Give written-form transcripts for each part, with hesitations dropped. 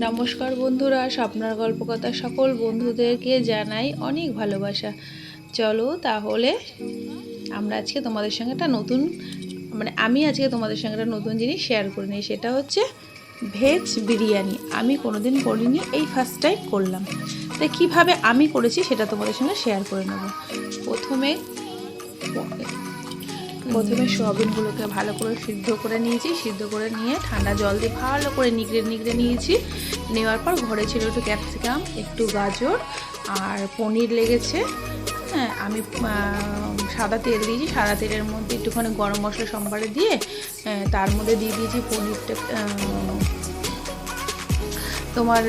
নমস্কার বন্ধুরা, স্বপ্নার গল্পকথা সকল বন্ধুদেরকে জানাই অনেক ভালোবাসা। চলো তাহলে আমরা আজকে তোমাদের সঙ্গে একটা নতুন আমি আজকে তোমাদের সঙ্গে একটা নতুন জিনিস শেয়ার করে নিই। সেটা হচ্ছে ভেজ বিরিয়ানি। আমি কোনোদিন করিনি, এই ফার্স্ট টাইম করলাম। তাই কীভাবে আমি করেছি সেটা তোমাদের সঙ্গে শেয়ার করে নেব। প্রথমে সোয়াবিনগুলোকে ভালো করে সিদ্ধ করে নিয়েছি। সিদ্ধ করে নিয়ে ঠান্ডা জল দিয়ে ভালো করে নিগড়ে নিয়েছি। নেওয়ার পর ঘরে ছিল একটু ক্যাপসিকাম, একটু গাজর আর পনির লেগেছে। হ্যাঁ, আমি সাদা তেল দিয়েছি। সাদা তেলের মধ্যে একটুখানি গরম মশলা সম্বারে দিয়ে তার মধ্যে দিয়ে দিয়েছি পনিরটা। তোমার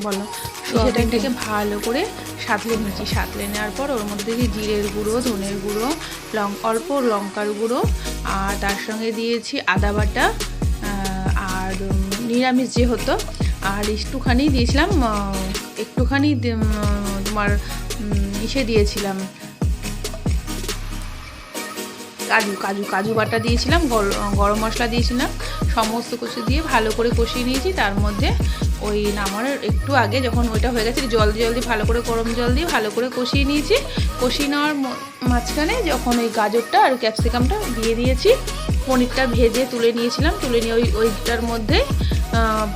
বলো, সেটাকে ভালো করে সাঁতলে নিয়েছি। সাঁতলে নেওয়ার পর ওর মধ্যে দিয়েছি জিরের গুঁড়ো, ধনের গুঁড়ো, অল্প লঙ্কার গুঁড়ো, আর তার সঙ্গে দিয়েছি আদা বাটা আর নিরামিষ যে হতো, আর একটুখানি দিয়েছিলাম তোমার ইসে দিয়েছিলাম কাজু বাটা দিয়েছিলাম, গরম মশলা দিয়েছিলাম। সমস্ত কিছু দিয়ে ভালো করে কষিয়ে নিয়েছি। তার মধ্যে ওই নামানোর একটু আগে যখন ওইটা হয়ে গেছে, জল দিয়ে ভালো করে গরম জল দিয়ে ভালো করে কষিয়ে নিয়েছি। কষিয়ে নেওয়ার মাঝখানে যখন ওই গাজরটা আর ক্যাপসিকামটা দিয়ে দিয়েছি, পনিরটা ভেজে তুলে নিয়েছিলাম। তুলে নিয়ে ওইটার মধ্যে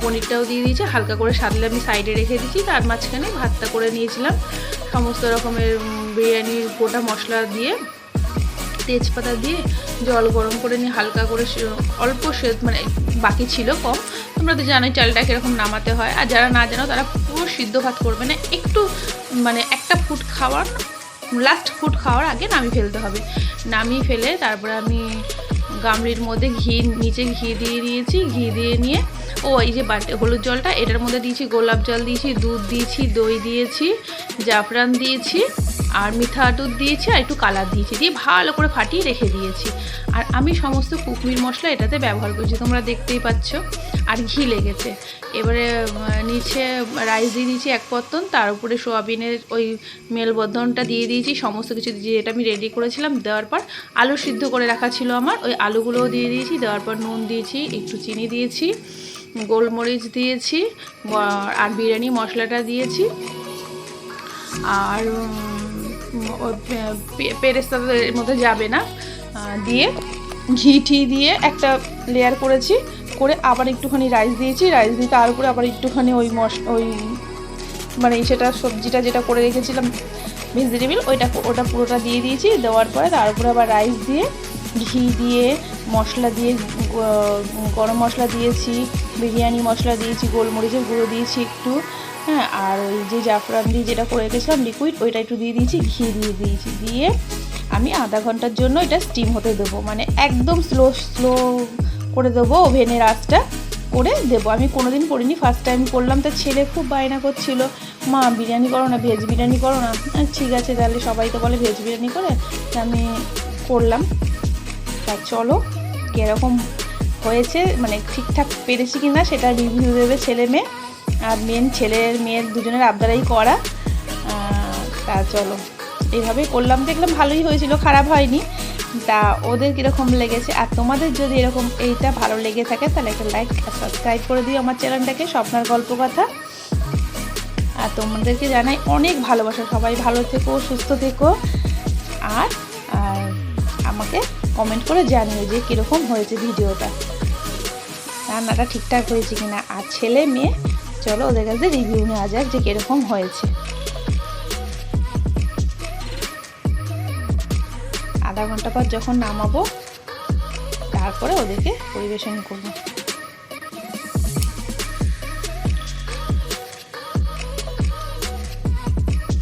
পনিরটাও দিয়ে দিয়েছি। হালকা করে সাদলে আমি সাইডে রেখে দিয়েছি। তার মাঝখানে ভাতটা করে নিয়েছিলাম। সমস্ত রকমের বিরিয়ানির গোটা মশলা দিয়ে, তেজপাতা দিয়ে জল গরম করে নিয়ে হালকা করে অল্প বাকি ছিল কম। তোমরা তো জানোই চালটা কীরকম নামাতে হয়। আর যারা না জানো তারা পুরো সিদ্ধ ভাত করবে না, একটু একটা লাস্ট ফুট খাওয়ার আগে নামিয়ে ফেলতে হবে। নামিয়ে ফেলে তারপরে আমি গামলির মধ্যে নিচে ঘি দিয়ে দিয়েছি। ঘি দিয়ে নিয়ে এই যে হলুদ জলটা, এটার মধ্যে দিয়েছি গোলাপ জল দিয়েছি, দুধ দিয়েছি, দই দিয়েছি, জাফরান দিয়েছি, আর মিঠা দুধ দিয়েছি, আর একটু কালার দিয়েছি, দিয়ে ভালো করে ফাটিয়ে রেখে দিয়েছি। আর আমি সমস্ত কুকমির মশলা এটাতে ব্যবহার করছি, তোমরা দেখতেই পাচ্ছ। আর ঘি লেগেছে। এবারে নিচে রাইস দিয়ে দিয়েছি 1 পত্তন, তার উপরে সোয়াবিনের ওই মেলবন্ধনটা দিয়ে দিয়েছি। সমস্ত কিছু দিয়ে এটা আমি রেডি করেছিলাম। দেওয়ার পর আলু সিদ্ধ করে রাখা ছিল আমার, ওই আলুগুলোও দিয়ে দিয়েছি। দেওয়ার পর নুন দিয়েছি, একটু চিনি দিয়েছি, গোলমরিচ দিয়েছি, আর বিরিয়ানি মশলাটা দিয়েছি। আর পেরেস্তাদের মধ্যে যাবে না দিয়ে ঘি দিয়ে একটা লেয়ার করেছি। করে আবার একটুখানি রাইস দিয়েছি। রাইস দিয়ে তার উপরে আবার একটুখানি সেটা সবজিটা যেটা করে রেখেছিলাম ভেজিটেবিল, ওটা পুরোটা দিয়ে দিয়েছি। দেওয়ার পরে তার উপরে আবার রাইস দিয়ে, ঘি দিয়ে, মশলা দিয়ে, গরম মশলা দিয়েছি, বিরিয়ানি মশলা দিয়েছি, গোলমরিচের গুঁড়ো দিয়েছি একটু, হ্যাঁ, আর ওই যে জাফরান দিয়ে যেটা করে রেখেছিলাম লিকুইড, ওইটা একটু দিয়ে দিয়েছি, ঘি দিয়ে দিয়েছি। দিয়ে আমি আধা ঘন্টার জন্য এটা স্টিম হতে দেবো, একদম স্লো করে দেবো। ওভেনের আঁচটা করে দেবো। আমি কোনোদিন করিনি, ফার্স্ট টাইম করলাম। তো ছেলে খুব বায়না করছিল, মা বিরিয়ানি করো না, ভেজ বিরিয়ানি করো না। ঠিক আছে তাহলে, সবাই তো বলে ভেজ বিরিয়ানি করে, আমি করলাম। তা চলো কীরকম হয়েছে, ঠিকঠাক পেরেছি কি না সেটা রিভিউ দেবে ছেলে মেয়ে। আর মেয়ের দুজনের আবদারাই করা। তা চলো এইভাবেই করলাম, দেখলাম ভালোই হয়েছিল, খারাপ হয়নি। তা ওদের কীরকম লেগেছে, আর তোমাদের যদি এরকম এইটা ভালো লেগে থাকে তাহলে একটা লাইক আর সাবস্ক্রাইব করে দিও আমার চ্যানেলটাকে, স্বপ্নার গল্পকথা। আর তোমাদেরকে জানাই অনেক ভালোবাসা। সবাই ভালো থেকো, সুস্থ থেকো, আর আমাকে কমেন্ট করে জানিও যে কীরকম হয়েছে ভিডিওটা, রান্নাটা ঠিকঠাক হয়েছে কিনা। আর ছেলে মেয়ে, চলো ওদের কাছে রিভিউ নেওয়া যাক যে কীরকম হয়েছে। আধা ঘন্টা পর যখন নামাবো, তারপরে ওদেরকে পরিবেশন করবো।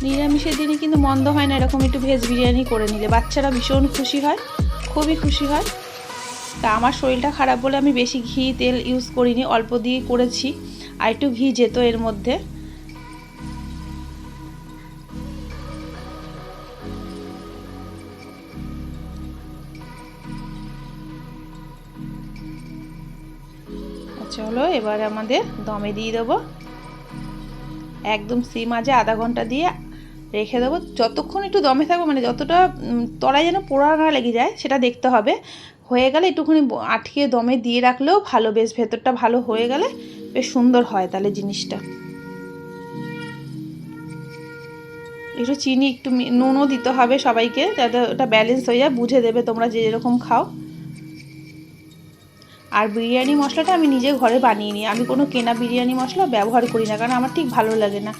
নিরামিষের দিনে কিন্তু মন্দ হয় না এরকম একটু ভেজ বিরিয়ানি করে নিলে, বাচ্চারা ভীষণ খুশি হয়, খুবই খুশি হয়। তা আমার শরীরটা খারাপ বলে আমি বেশি ঘি তেল ইউজ করিনি, অল্প দিয়ে করেছি। আর একটু ঘি যেত এর মধ্যে। চলো এবার আমাদের দমে দিয়ে দেবো। একদম সিম আঁচে আধা ঘন্টা দিয়ে রেখে দেবো। যতক্ষণ একটু দমে থাকবো, যতটা তলায় যেন পোড়া না লেগে যায় সেটা দেখতে হবে। হয়ে গেলে একটুখানি আটকে দমে দিয়ে রাখলেও ভালো, বেশ ভেতরটা ভালো হয়ে গেলে বেশ সুন্দর হয় তাহলে জিনিসটা। একটু চিনি একটু নুনও দিতে হবে সবাইকে, যাতে ওটা ব্যালেন্স হয়ে যায়, বুঝে দেবে তোমরা যে যেরকম খাও। আর বিরিয়ানি মশলাটা আমি নিজে ঘরে বানিয়ে নিই, আমি কোনো কেনা বিরিয়ানি মশলা ব্যবহার করি না, কারণ আমার ঠিক ভালো লাগে না।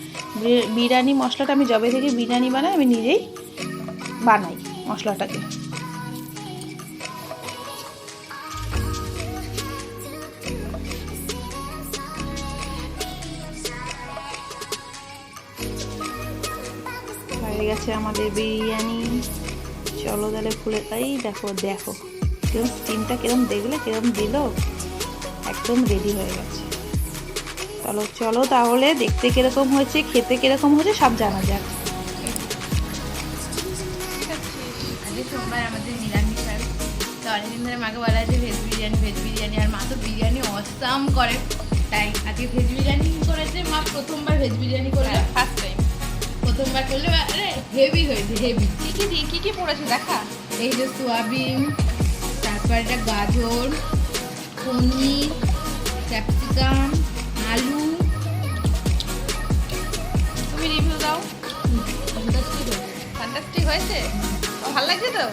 বিরিয়ানি মশলাটা আমি যবে থেকে বিরিয়ানি বানাই আমি নিজেই বানাই মশলাটাকে। হয়ে গেছে আমাদের বিরিয়ানি। চলো তাহলে খুলে, এই দেখো দেখো কিরম স্টিমটা কিরম, দেখলে কিরম দিল, একদম রেডি হয়ে গেছে। চলো চলো তাহলে দেখতে কিরকম হয়েছে, খেতে কিরকম হয়েছে সব জানা যাক। আজকে সোমবার আমাদের নিরামিষ হয়, তো অনেকদিন ধরে মাকে বলা আছে ভেজ বিরিয়ানি, আর মা তো বিরিয়ানি অসাম করে, তাই আজকে ভেজ বিরিয়ানি করেছে মা। প্রথমবার ভেজ বিরিয়ানি করে, ফার্স্ট টাইম, প্রথমবার করলে আরে হেভি হয়েছে, হেভি। কি কি পড়েছে দেখা, এই যে সোয়াবিন, তারপর এটা গাজর, পনির, ক্যাপসিকাম, আলু। তুমি রিভিউ দাও। ফ্যান্টাস্টিক হয়েছে, ভালো লাগছে তো?